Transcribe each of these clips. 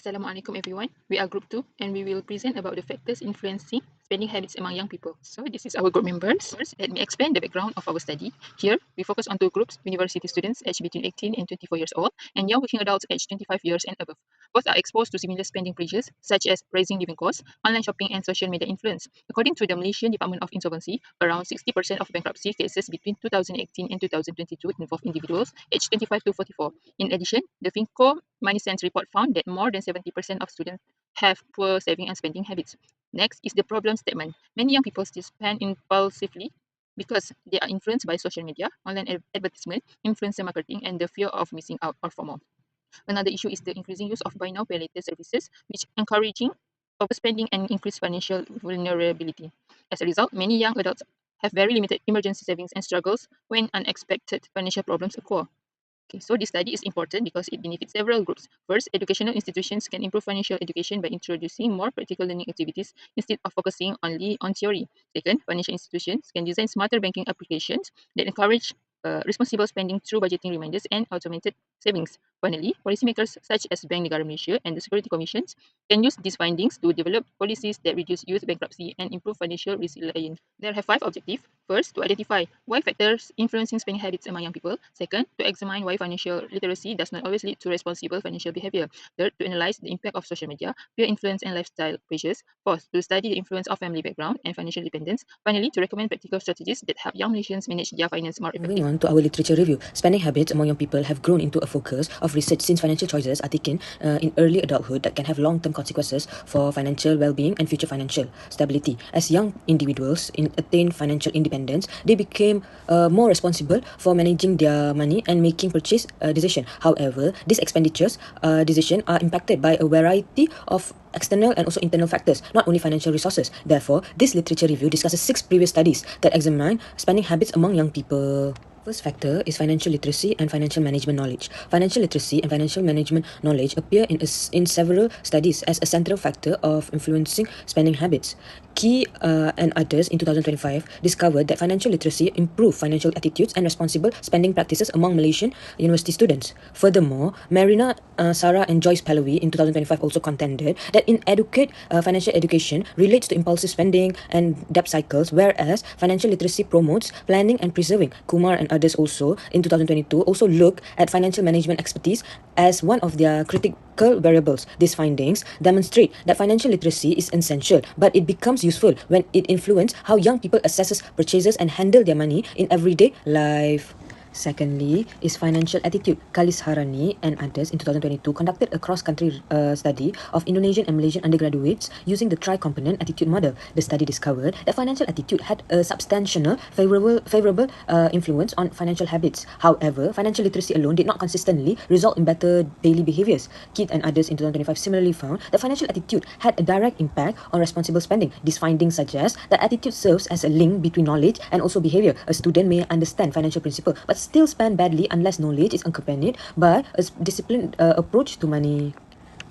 Assalamualaikum everyone. We are group 2 and we will present about the factors influencing spending habits among young people. So this is our group members. First, let me explain the background of our study. Here, we focus on two groups, university students aged between 18 and 24 years old and young working adults aged 25 years and above. Both are exposed to similar spending pressures such as rising living costs, online shopping and social media influence. According to the Malaysian Department of Insolvency, around 60% of bankruptcy cases between 2018 and 2022 involve individuals aged 25 to 44. In addition, the FinCo Money Sense report found that more than 70% of students have poor saving and spending habits. Next is the problem statement. Many young people still spend impulsively because they are influenced by social media, online advertisement, influencer marketing, and the fear of missing out or FOMO. Another issue is the increasing use of buy now, pay later services, which encouraging overspending and increased financial vulnerability. As a result, many young adults have very limited emergency savings and struggles when unexpected financial problems occur. Okay, so this study is important because it benefits several groups. First, educational institutions can improve financial education by introducing more practical learning activities instead of focusing only on theory. Second, financial institutions can design smarter banking applications that encourage responsible spending through budgeting reminders and automated savings. Finally, policymakers such as Bank Negara Malaysia and the Security Commissions can use these findings to develop policies that reduce youth bankruptcy and improve financial resilience. There are 5 objectives. First, to identify why factors influencing spending habits among young people. Second, to examine why financial literacy does not always lead to responsible financial behavior. Third, to analyze the impact of social media, peer influence, and lifestyle pressures. Fourth, to study the influence of family background and financial dependence. Finally, to recommend practical strategies that help young Malaysians manage their finance more Moving effectively. on to our literature review, spending habits among young people have grown into a focus of research since financial choices are taken in early adulthood that can have long-term consequences for financial well-being and future financial stability. As young individuals attain financial independence, they became more responsible for managing their money and making purchase decisions. However, these expenditures decisions are impacted by a variety of external and also internal factors, not only financial resources. Therefore, this literature review discusses 6 previous studies that examine spending habits among young people. First factor is financial literacy and financial management knowledge. Financial literacy and financial management knowledge appear in several studies as a central factor of influencing spending habits. Key and others in 2025 discovered that financial literacy improved financial attitudes and responsible spending practices among Malaysian university students. Furthermore, Marina, Sarah and Joyce Pallavi in 2025 also contended that inadequate financial education relates to impulsive spending and debt cycles, whereas financial literacy promotes planning and preserving. Kumar and others also in 2022 also look at financial management expertise as one of their critical variables. These findings demonstrate that financial literacy is essential, but it becomes useful when it influences how young people assess purchases and handle their money in everyday life. Secondly is financial attitude. Kalis Harani and others in 2022 conducted a cross-country study of Indonesian and Malaysian undergraduates using the tri-component attitude model. The study discovered that financial attitude had a substantial favorable influence on financial habits. However, financial literacy alone did not consistently result in better daily behaviors. Keith and others in 2025 similarly found that financial attitude had a direct impact on responsible spending. These findings suggest that attitude serves as a link between knowledge and also behavior. A student may understand financial principles but still spend badly unless knowledge is accompanied by a disciplined approach to money.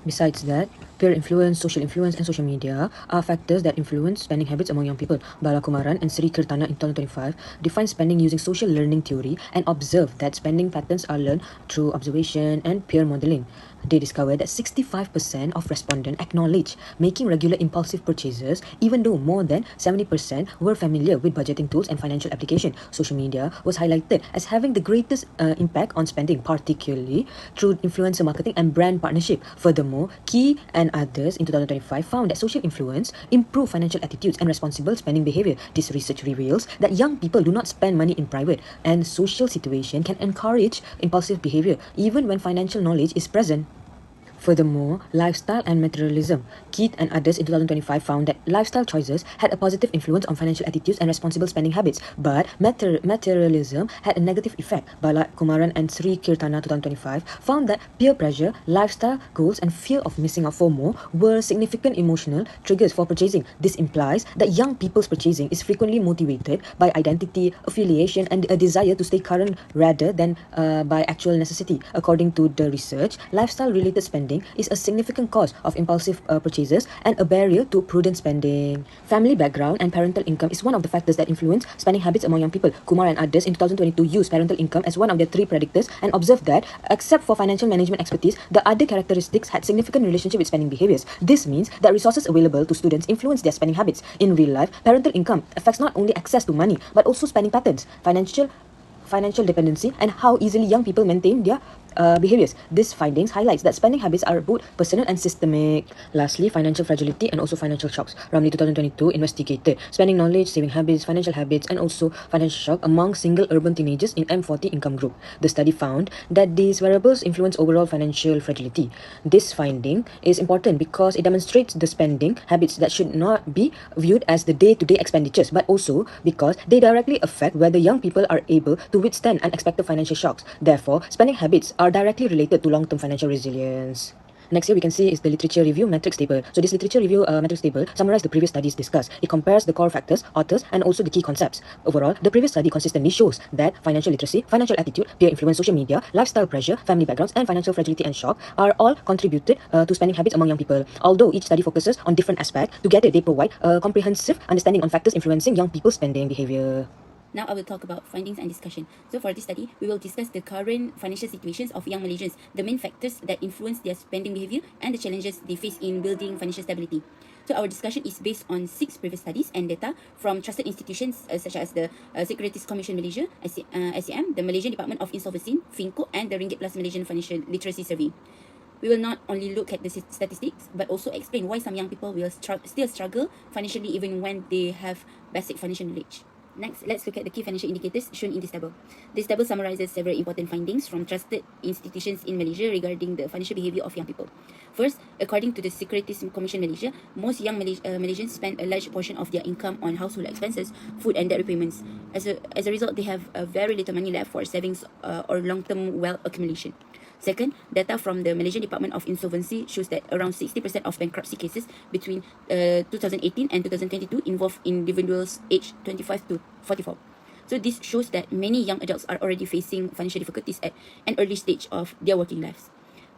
Besides that, peer influence, and social media are factors that influence spending habits among young people. Balakumaran and Sri Kirtana in 2025 define spending using social learning theory and observe that spending patterns are learned through observation and peer modeling. They discovered that 65% of respondents acknowledge making regular impulsive purchases, even though more than 70% were familiar with budgeting tools and financial application. Social media was highlighted as having the greatest impact on spending, particularly through influencer marketing and brand partnership. Furthermore, Key and others in 2025 found that social influence improve financial attitudes and responsible spending behavior. This research reveals that young people do not spend money in private, and social situation can encourage impulsive behavior even when financial knowledge is present. Furthermore, lifestyle and materialism. Keith and others in 2025 found that lifestyle choices had a positive influence on financial attitudes and responsible spending habits, but materialism had a negative effect. Bala Kumaran and Sri Kirtana 2025 found that peer pressure, lifestyle goals, and fear of missing out FOMO were significant emotional triggers for purchasing. This implies that young people's purchasing is frequently motivated by identity, affiliation, and a desire to stay current rather than by actual necessity. According to the research, lifestyle-related spending spending is a significant cause of impulsive purchases and a barrier to prudent spending. Family background and parental income is one of the factors that influence spending habits among young people. Kumar and others in 2022 used parental income as one of their 3 predictors and observed that, except for financial management expertise, the other characteristics had significant relationship with spending behaviors. This means that resources available to students influence their spending habits. In real life, parental income affects not only access to money, but also spending patterns, financial dependency, and how easily young people maintain their behaviors. These findings highlights that spending habits are both personal and systemic. Lastly, financial fragility and also financial shocks. Ramli 2022 investigated spending knowledge, saving habits, financial habits, and also financial shock among single urban teenagers in M40 income group. The study found that these variables influence overall financial fragility. This finding is important because it demonstrates the spending habits that should not be viewed as the day-to-day expenditures, but also because they directly affect whether young people are able to withstand unexpected financial shocks. Therefore, spending habits are directly related to long-term financial resilience. Next here we can see is the literature review matrix table. So this literature review matrix table summarizes the previous studies discussed. It compares the core factors, authors, and also the key concepts. Overall, the previous study consistently shows that financial literacy, financial attitude, peer influence, social media, lifestyle pressure, family backgrounds, and financial fragility and shock are all contributed to spending habits among young people. Although each study focuses on different aspects, together they provide a comprehensive understanding on factors influencing young people's spending behavior. Now I will talk about findings and discussion. So for this study, we will discuss the current financial situations of young Malaysians, the main factors that influence their spending behavior, and the challenges they face in building financial stability. So our discussion is based on 6 previous studies and data from trusted institutions such as the Securities Commission Malaysia, SCM, the Malaysian Department of Insolvency, FinCo, and the Ringgit Plus Malaysian Financial Literacy Survey. We will not only look at the statistics, but also explain why some young people will still struggle financially even when they have basic financial knowledge. Next, let's look at the key financial indicators shown in this table. This table summarizes several important findings from trusted institutions in Malaysia regarding the financial behavior of young people. First, according to the Securities Commission Malaysia, most young Malaysians spend a large portion of their income on household expenses, food and debt repayments. As a result, they have very little money left for savings or long-term wealth accumulation. Second, data from the Malaysian Department of Insolvency shows that around 60% of bankruptcy cases between 2018 and 2022 involve individuals aged 25 to 44. So this shows that many young adults are already facing financial difficulties at an early stage of their working lives.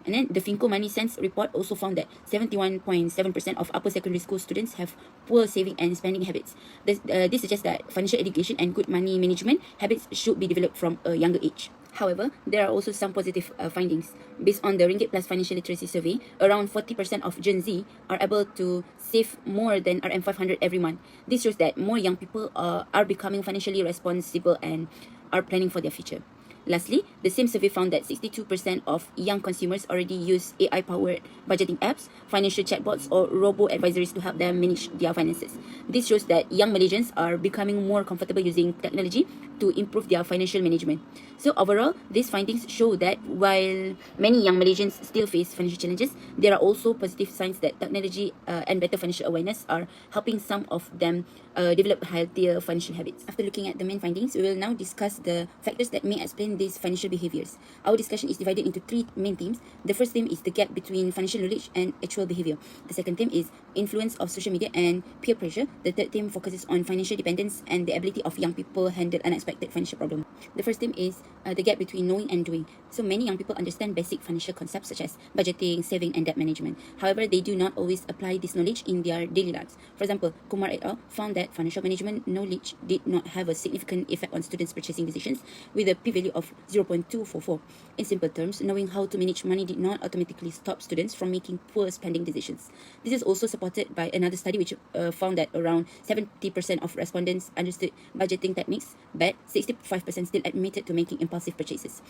And then the FinCo Money Sense report also found that 71.7% of upper secondary school students have poor saving and spending habits. This suggests that financial education and good money management habits should be developed from a younger age. However, there are also some positive findings. Based on the Ringgit Plus Financial Literacy Survey, around 40% of Gen Z are able to save more than RM500 every month. This shows that more young people are becoming financially responsible and are planning for their future. Lastly, the same survey found that 62% of young consumers already use AI-powered budgeting apps, financial chatbots, or robo-advisories to help them manage their finances. This shows that young Malaysians are becoming more comfortable using technology to improve their financial management. So overall, these findings show that while many young Malaysians still face financial challenges, there are also positive signs that technology and better financial awareness are helping some of them develop healthier financial habits. After looking at the main findings, we will now discuss the factors that may explain these financial behaviors. Our discussion is divided into 3 main themes. The first theme is the gap between financial knowledge and actual behavior. The second theme is influence of social media and peer pressure. The third theme focuses on financial dependence and the ability of young people handle unexpected financial problems. The first theme is the gap between knowing and doing. So many young people understand basic financial concepts such as budgeting, saving, and debt management. However, they do not always apply this knowledge in their daily lives. For example, Kumar et al. Found that financial management knowledge did not have a significant effect on students' purchasing decisions, with a p-value of 0.244. In simple terms, knowing how to manage money did not automatically stop students from making poor spending decisions. This is also supported by another study which found that around 70% of respondents understood budgeting techniques, but 65% still admitted to making impulsive purchases.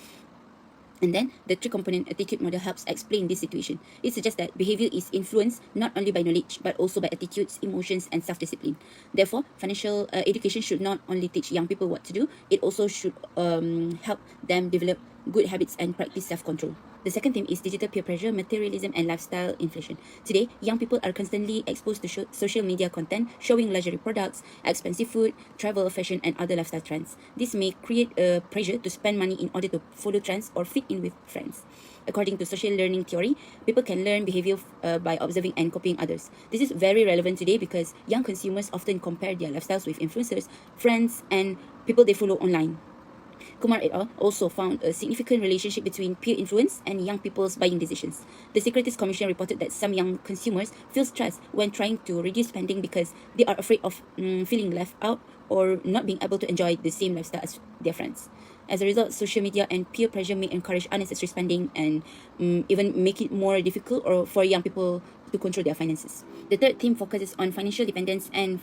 And then, the 3-component attitude model helps explain this situation. It suggests that behavior is influenced not only by knowledge, but also by attitudes, emotions, and self-discipline. Therefore, financial education should not only teach young people what to do, it also should help them develop good habits and practice self-control. The second theme is digital peer pressure, materialism, and lifestyle inflation. Today, young people are constantly exposed to social media content showing luxury products, expensive food, travel, fashion, and other lifestyle trends. This may create a pressure to spend money in order to follow trends or fit in with friends. According to social learning theory, people can learn behavior by observing and copying others. This is very relevant today because young consumers often compare their lifestyles with influencers, friends, and people they follow online. Kumar et al. Also found a significant relationship between peer influence and young people's buying decisions. The Securities Commission reported that some young consumers feel stressed when trying to reduce spending because they are afraid of feeling left out or not being able to enjoy the same lifestyle as their friends. As a result, social media and peer pressure may encourage unnecessary spending and even make it more difficult or for young people to control their finances. The third theme focuses on financial dependence and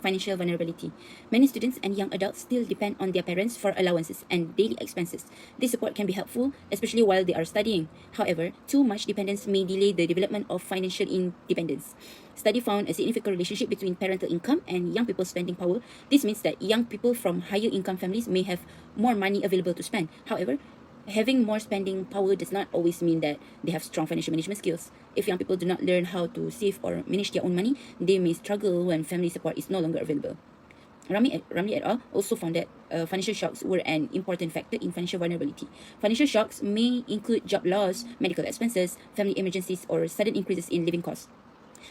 financial vulnerability. Many students and young adults still depend on their parents for allowances and daily expenses. This support can be helpful, especially while they are studying. However, too much dependence may delay the development of financial independence. Study found a significant relationship between parental income and young people's spending power. This means that young people from higher income families may have more money available to spend. However, having more spending power does not always mean that they have strong financial management skills. If young people do not learn how to save or manage their own money, they may struggle when family support is no longer available. Ramli et al. Also found that financial shocks were an important factor in financial vulnerability. Financial shocks may include job loss, medical expenses, family emergencies, or sudden increases in living costs.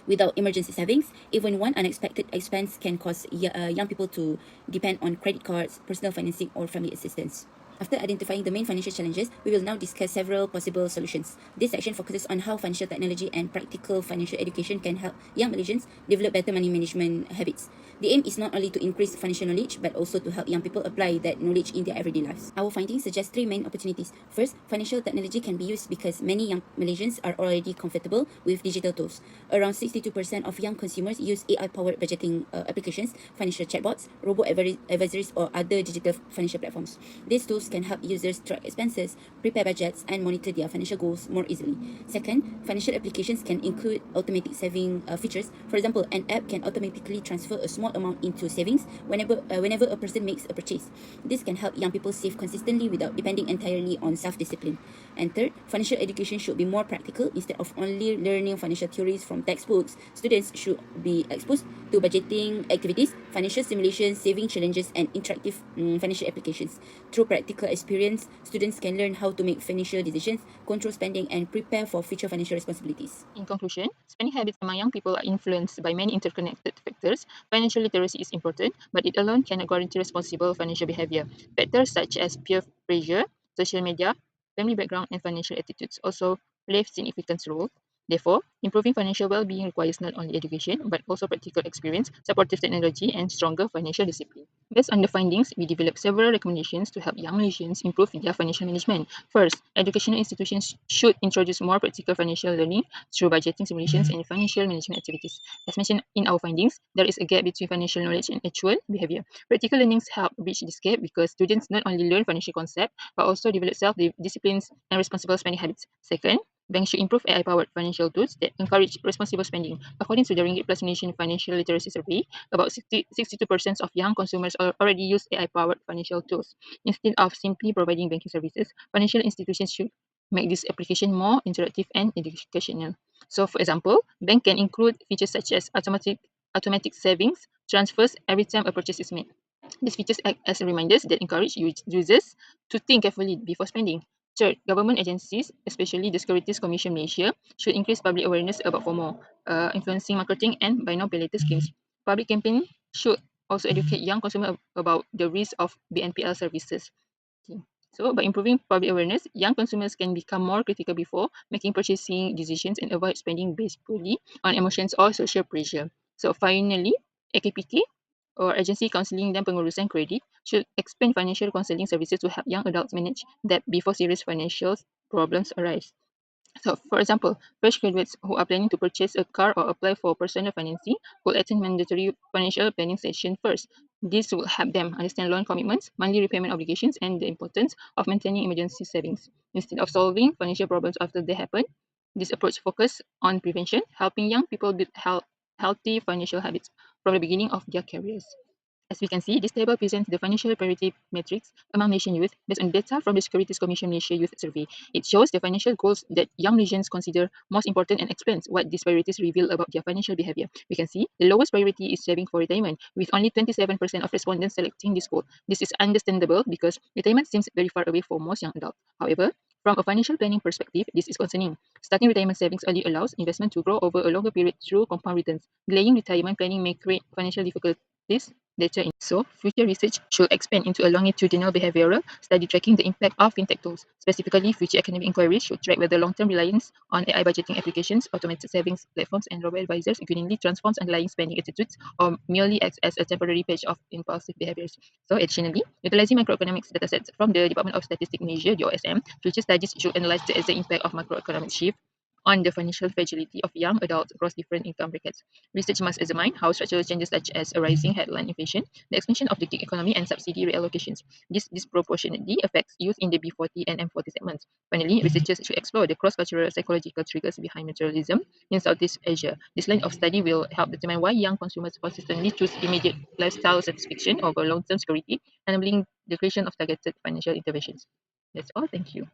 Without emergency savings, even one unexpected expense can cause young people to depend on credit cards, personal financing, or family assistance. After identifying the main financial challenges, we will now discuss several possible solutions. This section focuses on how financial technology and practical financial education can help young Malaysians develop better money management habits. The aim is not only to increase financial knowledge, but also to help young people apply that knowledge in their everyday lives. Our findings suggest three main opportunities. First, financial technology can be used because many young Malaysians are already comfortable with digital tools. Around 62% of young consumers use AI-powered budgeting applications, financial chatbots, robo-advisories, or other digital financial platforms. These tools can help users track expenses, prepare budgets, and monitor their financial goals more easily. Second, financial applications can include automatic saving features. For example, an app can automatically transfer a small amount into savings whenever a person makes a purchase. This can help young people save consistently without depending entirely on self-discipline. And third, financial education should be more practical. Instead of only learning financial theories from textbooks, students should be exposed to budgeting activities, financial simulations, saving challenges, and interactive financial applications. Through practical experience, students can learn how to make financial decisions, control spending, and prepare for future financial responsibilities. In conclusion, spending habits among young people are influenced by many interconnected factors. Financial literacy is important, but it alone cannot guarantee responsible financial behavior. Factors such as peer pressure, social media, family background, and financial attitudes also play significant role. Therefore, improving financial well-being requires not only education, but also practical experience, supportive technology, and stronger financial discipline. Based on the findings, we developed several recommendations to help young Malaysians improve their financial management. First, educational institutions should introduce more practical financial learning through budgeting simulations and financial management activities. As mentioned in our findings, there is a gap between financial knowledge and actual behavior. Practical learnings help bridge this gap because students not only learn financial concepts, but also develop self-disciplines and responsible spending habits. Second, banks should improve AI-powered financial tools that encourage responsible spending. According to the Ringgit Plus Nation Financial Literacy Survey, about 62% of young consumers already use AI-powered financial tools. Instead of simply providing banking services, financial institutions should make this application more interactive and educational. So, for example, bank can include features such as automatic savings transfers every time a purchase is made. These features act as reminders that encourage users to think carefully before spending. Third, government agencies, especially the Securities Commission Malaysia, should increase public awareness about FOMO, influencing marketing, and buy now pay later schemes. Public campaign should also educate young consumers about the risk of BNPL services. Okay. So, by improving public awareness, young consumers can become more critical before making purchasing decisions and avoid spending based purely on emotions or social pressure. So, finally, AKPK or Agency Counselling dan Pengurusan Kredit should expand financial counselling services to help young adults manage debt before serious financial problems arise. So, for example, fresh graduates who are planning to purchase a car or apply for personal financing will attend mandatory financial planning session first. This will help them understand loan commitments, monthly repayment obligations, and the importance of maintaining emergency savings. Instead of solving financial problems after they happen, this approach focuses on prevention, helping young people build healthy financial habits from the beginning of their careers. As we can see, this table presents the financial priority metrics among Malaysian youth based on data from the Securities Commission Malaysia Youth Survey. It shows the financial goals that young Malaysians consider most important and explains what these priorities reveal about their financial behavior. We can see the lowest priority is saving for retirement, with only 27% of respondents selecting this goal. This is understandable because retirement seems very far away for most young adults. However, from a financial planning perspective, this is concerning. Starting retirement savings early allows investment to grow over a longer period through compound returns. Delaying retirement planning may create financial difficulties later in. So, future research should expand into a longitudinal behavioral study tracking the impact of fintech tools. Specifically, future academic inquiries should track whether long-term reliance on AI budgeting applications, automated savings platforms, and robo-advisors genuinely transforms underlying spending attitudes or merely acts as a temporary patch of impulsive behaviors. So, additionally, utilizing macroeconomics datasets from the Department of Statistics Malaysia, (DOSM), future studies should analyze the exact impact of macroeconomic shift on the financial fragility of young adults across different income brackets. Research must examine how structural changes such as a rising headline inflation, the expansion of the gig economy, and subsidy reallocations. This disproportionately affects youth in the B40 and M40 segments. Finally, researchers should explore the cross-cultural psychological triggers behind materialism in Southeast Asia. This line of study will help determine why young consumers consistently choose immediate lifestyle satisfaction over long-term security, enabling the creation of targeted financial interventions. That's all. Thank you.